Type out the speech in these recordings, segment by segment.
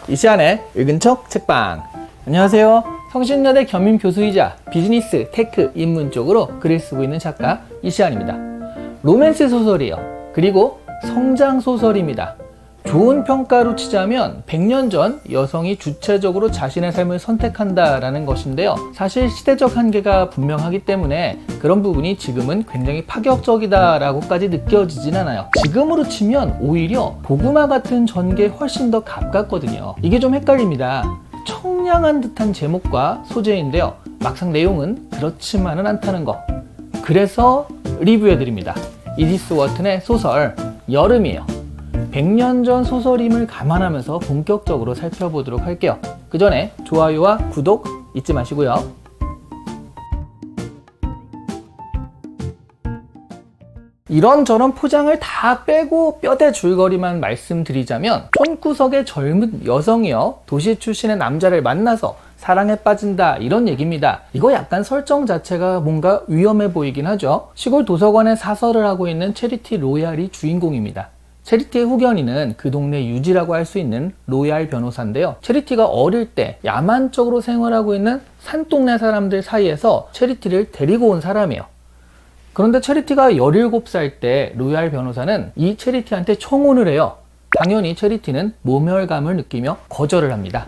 이시안의 읽은 척 책방. 안녕하세요. 성신여대 겸임 교수이자 비즈니스, 테크, 인문 쪽으로 글을 쓰고 있는 작가 이시안입니다. 로맨스 소설이에요. 그리고 성장 소설입니다. 좋은 평가로 치자면 100년 전 여성이 주체적으로 자신의 삶을 선택한다라는 것인데요. 사실 시대적 한계가 분명하기 때문에 그런 부분이 지금은 굉장히 파격적이다라고까지 느껴지진 않아요. 지금으로 치면 오히려 고구마 같은 전개에 훨씬 더 가깝거든요. 이게 좀 헷갈립니다. 청량한 듯한 제목과 소재인데요. 막상 내용은 그렇지만은 않다는 거. 그래서 리뷰해드립니다. 이디스 워튼의 소설 여름이에요. 100년 전 소설임을 감안하면서 본격적으로 살펴보도록 할게요. 그 전에 좋아요와 구독 잊지 마시고요. 이런저런 포장을 다 빼고 뼈대 줄거리만 말씀드리자면 촌구석의 젊은 여성이요, 도시 출신의 남자를 만나서 사랑에 빠진다, 이런 얘기입니다. 이거 약간 설정 자체가 뭔가 위험해 보이긴 하죠. 시골 도서관에 사설을 하고 있는 체리티 로얄이 주인공입니다. 체리티의 후견인은 그 동네 유지라고 할 수 있는 로얄 변호사인데요. 체리티가 어릴 때 야만적으로 생활하고 있는 산동네 사람들 사이에서 체리티를 데리고 온 사람이에요. 그런데 체리티가 17살 때 로얄 변호사는 이 체리티한테 청혼을 해요. 당연히 체리티는 모멸감을 느끼며 거절을 합니다.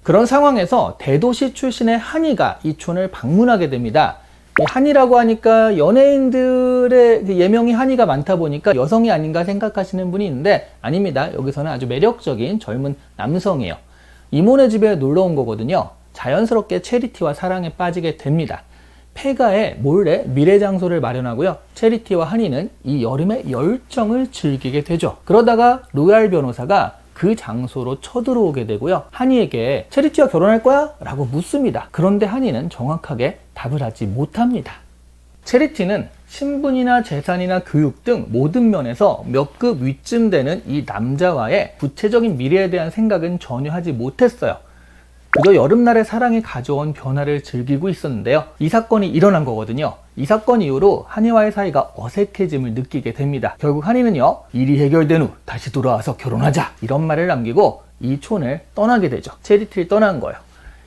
그런 상황에서 대도시 출신의 한이가 이 촌을 방문하게 됩니다. 한이라고 하니까 연예인들의 예명이 한이가 많다 보니까 여성이 아닌가 생각하시는 분이 있는데 아닙니다. 여기서는 아주 매력적인 젊은 남성이에요. 이모네 집에 놀러 온 거거든요. 자연스럽게 체리티와 사랑에 빠지게 됩니다. 폐가에 몰래 미래 장소를 마련하고요. 체리티와 한이는 이 여름의 열정을 즐기게 되죠. 그러다가 로얄 변호사가 그 장소로 쳐들어오게 되고요. 한이에게 체리티와 결혼할 거야? 라고 묻습니다. 그런데 한이는 정확하게 답을 하지 못합니다. 체리티는 신분이나 재산이나 교육 등 모든 면에서 몇 급 위쯤 되는 이 남자와의 구체적인 미래에 대한 생각은 전혀 하지 못했어요. 그저 여름날의 사랑이 가져온 변화를 즐기고 있었는데요. 이 사건이 일어난 거거든요. 이 사건 이후로 한이와의 사이가 어색해짐을 느끼게 됩니다. 결국 한이는요, 일이 해결된 후 다시 돌아와서 결혼하자, 이런 말을 남기고 이 촌을 떠나게 되죠. 체리티를 떠난 거예요.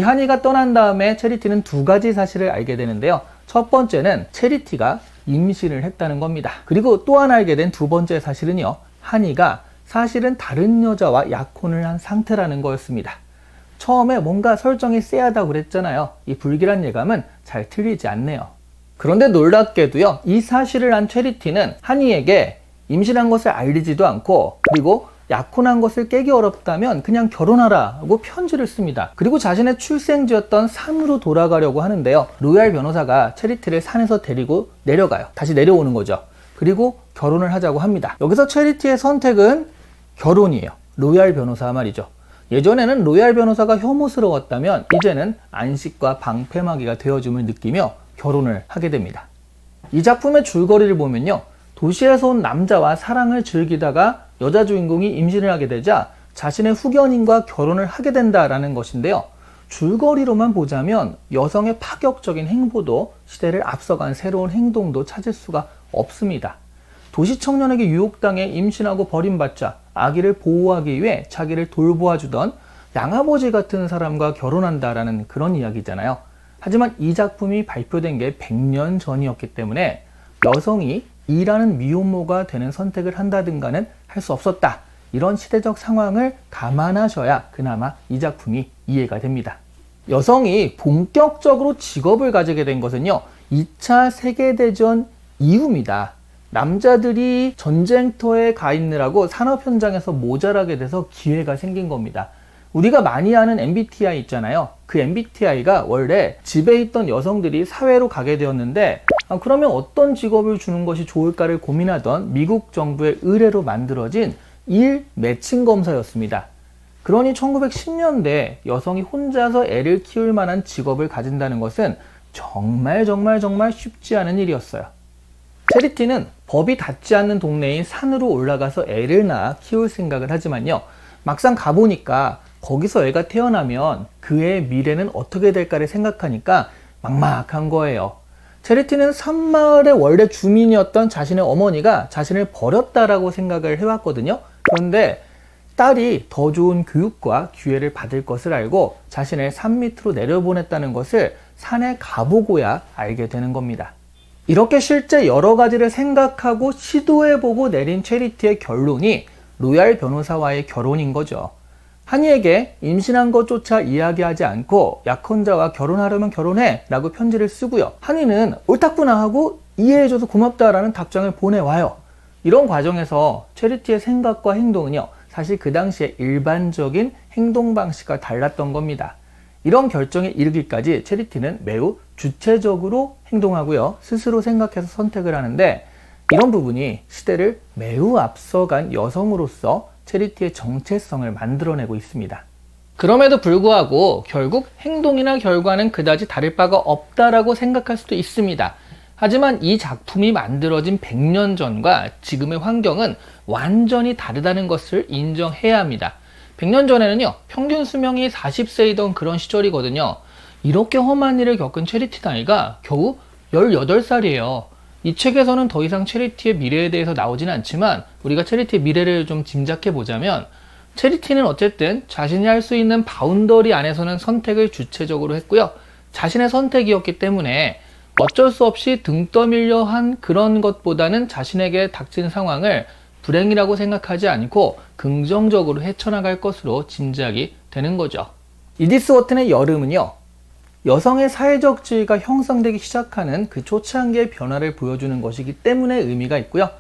한이가 떠난 다음에 체리티는 두 가지 사실을 알게 되는데요. 첫 번째는 체리티가 임신을 했다는 겁니다. 그리고 또 하나 알게 된 두 번째 사실은요, 한이가 사실은 다른 여자와 약혼을 한 상태라는 거였습니다. 처음에 뭔가 설정이 쎄하다고 그랬잖아요. 이 불길한 예감은 잘 틀리지 않네요. 그런데 놀랍게도요, 이 사실을 안 체리티는 한이에게 임신한 것을 알리지도 않고, 그리고 약혼한 것을 깨기 어렵다면 그냥 결혼하라고 편지를 씁니다. 그리고 자신의 출생지였던 산으로 돌아가려고 하는데요. 로얄 변호사가 체리티를 산에서 데리고 내려가요. 다시 내려오는 거죠. 그리고 결혼을 하자고 합니다. 여기서 체리티의 선택은 결혼이에요. 로얄 변호사 말이죠. 예전에는 로얄 변호사가 혐오스러웠다면 이제는 안식과 방패막이가 되어줌을 느끼며 결혼을 하게 됩니다. 이 작품의 줄거리를 보면요, 도시에서 온 남자와 사랑을 즐기다가 여자 주인공이 임신을 하게 되자 자신의 후견인과 결혼을 하게 된다라는 것인데요. 줄거리로만 보자면 여성의 파격적인 행보도 시대를 앞서간 새로운 행동도 찾을 수가 없습니다. 도시 청년에게 유혹당해 임신하고 버림받자 아기를 보호하기 위해 자기를 돌보아주던 양아버지 같은 사람과 결혼한다라는 그런 이야기잖아요. 하지만 이 작품이 발표된 게 100년 전이었기 때문에 여성이 일하는 미혼모가 되는 선택을 한다든가는 할 수 없었다. 이런 시대적 상황을 감안하셔야 그나마 이 작품이 이해가 됩니다. 여성이 본격적으로 직업을 가지게 된 것은요, 2차 세계대전 이후입니다. 남자들이 전쟁터에 가 있느라고 산업 현장에서 모자라게 돼서 기회가 생긴 겁니다. 우리가 많이 아는 MBTI 있잖아요. 그 MBTI가 원래 집에 있던 여성들이 사회로 가게 되었는데 그러면 어떤 직업을 주는 것이 좋을까를 고민하던 미국 정부의 의뢰로 만들어진 일 매칭 검사였습니다. 그러니 1910년대 여성이 혼자서 애를 키울 만한 직업을 가진다는 것은 정말 쉽지 않은 일이었어요. 체리티는 법이 닿지 않는 동네인 산으로 올라가서 애를 낳아 키울 생각을 하지만요, 막상 가보니까 거기서 애가 태어나면 그 애의 미래는 어떻게 될까를 생각하니까 막막한 거예요. 체리티는 산마을의 원래 주민이었던 자신의 어머니가 자신을 버렸다라고 생각을 해왔거든요. 그런데 딸이 더 좋은 교육과 기회를 받을 것을 알고 자신을 산 밑으로 내려보냈다는 것을 산에 가보고야 알게 되는 겁니다. 이렇게 실제 여러 가지를 생각하고 시도해보고 내린 체리티의 결론이 로얄 변호사와의 결혼인 거죠. 한이에게 임신한 것조차 이야기하지 않고 약혼자와 결혼하려면 결혼해 라고 편지를 쓰고요. 한이는 옳다구나 하고 이해해줘서 고맙다라는 답장을 보내와요. 이런 과정에서 체리티의 생각과 행동은요, 사실 그 당시에 일반적인 행동 방식과 달랐던 겁니다. 이런 결정에 이르기까지 체리티는 매우 주체적으로 행동하고요, 스스로 생각해서 선택을 하는데, 이런 부분이 시대를 매우 앞서간 여성으로서 체리티의 정체성을 만들어내고 있습니다. 그럼에도 불구하고 결국 행동이나 결과는 그다지 다를 바가 없다라고 생각할 수도 있습니다. 하지만 이 작품이 만들어진 100년 전과 지금의 환경은 완전히 다르다는 것을 인정해야 합니다. 100년 전에는요, 평균 수명이 40세이던 그런 시절이거든요. 이렇게 험한 일을 겪은 체리티 나이가 겨우 18살이에요. 이 책에서는 더 이상 체리티의 미래에 대해서 나오진 않지만 우리가 체리티의 미래를 좀 짐작해 보자면, 체리티는 어쨌든 자신이 할 수 있는 바운더리 안에서는 선택을 주체적으로 했고요. 자신의 선택이었기 때문에 어쩔 수 없이 등 떠밀려 한 그런 것보다는 자신에게 닥친 상황을 불행이라고 생각하지 않고 긍정적으로 헤쳐나갈 것으로 짐작이 되는 거죠. 이디스 워튼의 여름은요, 여성의 사회적 지위가 형성되기 시작하는 그 초창기의 변화를 보여주는 것이기 때문에 의미가 있고요.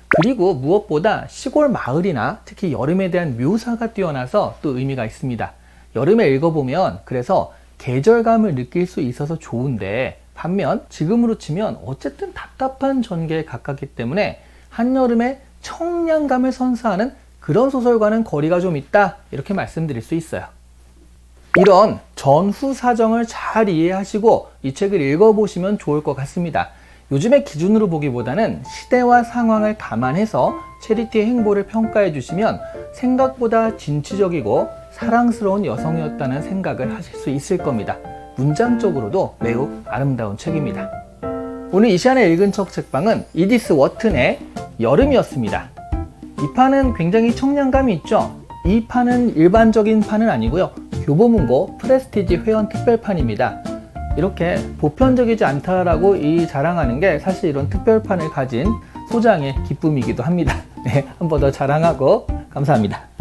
그리고 무엇보다 시골 마을이나 특히 여름에 대한 묘사가 뛰어나서 또 의미가 있습니다. 여름에 읽어보면 그래서 계절감을 느낄 수 있어서 좋은데, 반면 지금으로 치면 어쨌든 답답한 전개에 가깝기 때문에 한여름의 청량감을 선사하는 그런 소설과는 거리가 좀 있다, 이렇게 말씀드릴 수 있어요. 이런 전후 사정을 잘 이해하시고 이 책을 읽어보시면 좋을 것 같습니다. 요즘의 기준으로 보기보다는 시대와 상황을 감안해서 체리티의 행보를 평가해 주시면 생각보다 진취적이고 사랑스러운 여성이었다는 생각을 하실 수 있을 겁니다. 문장적으로도 매우 아름다운 책입니다. 오늘 이 시간에 읽은 책 책방은 이디스 워튼의 여름이었습니다. 이 판은 굉장히 청량감이 있죠. 이 판은 일반적인 판은 아니고요, 교보문고 프레스티지 회원 특별판입니다. 이렇게 보편적이지 않다라고 자랑하는 게 사실 이런 특별판을 가진 소장의 기쁨이기도 합니다. 네, 한 번 더 자랑하고 감사합니다.